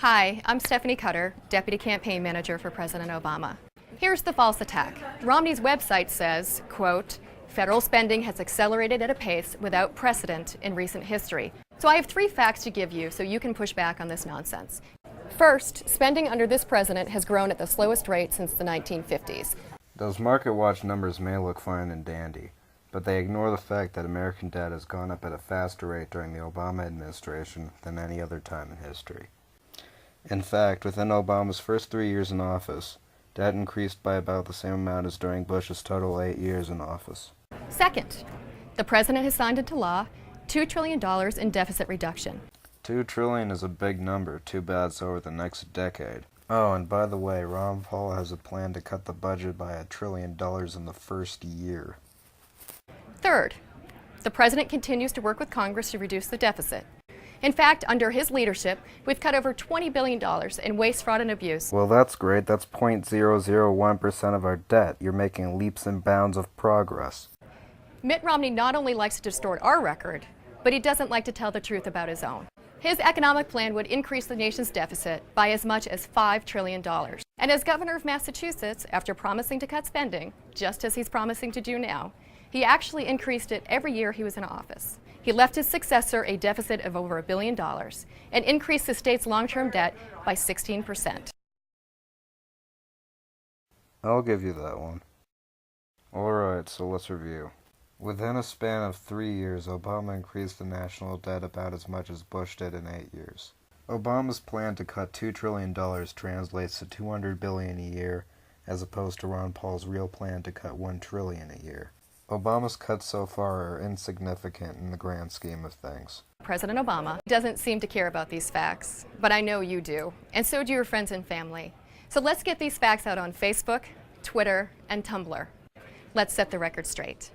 Hi, I'm Stephanie Cutter, Deputy Campaign Manager for President Obama. Here's the false attack. Romney's website says, quote, federal spending has accelerated at a pace without precedent in recent history. So I have 3 facts to give you so you can push back on this nonsense. First, spending under this president has grown at the slowest rate since the 1950s. Those market watch numbers may look fine and dandy, but they ignore the fact that American debt has gone up at a faster rate during the Obama administration than any other time in history. In fact, within Obama's first 3 years in office, debt increased by about the same amount as during Bush's total 8 years in office. Second, the president has signed into law $2 trillion in deficit reduction. $2 trillion is a big number, too bad it's over the next decade. Oh, and by the way, Ron Paul has a plan to cut the budget by $1 trillion in the first year. Third, the president continues to work with Congress to reduce the deficit. In fact, under his leadership, we've cut over $20 billion in waste, fraud, and abuse. Well, that's great. That's 0.001% of our debt. You're making leaps and bounds of progress. Mitt Romney not only likes to distort our record, but he doesn't like to tell the truth about his own. His economic plan would increase the nation's deficit by as much as $5 trillion. And as governor of Massachusetts, after promising to cut spending, just as he's promising to do now, he actually increased it every year he was in office. He left his successor a deficit of over $1 billion and increased the state's long-term debt by 16%. I'll give you that one. Alright, so let's review. Within a span of 3 years, Obama increased the national debt about as much as Bush did in 8 years. Obama's plan to cut $2 trillion translates to $200 billion a year, as opposed to Ron Paul's real plan to cut $1 trillion a year. Obama's cuts so far are insignificant in the grand scheme of things. President Obama doesn't seem to care about these facts, but I know you do, and so do your friends and family. So let's get these facts out on Facebook, Twitter, and Tumblr. Let's set the record straight.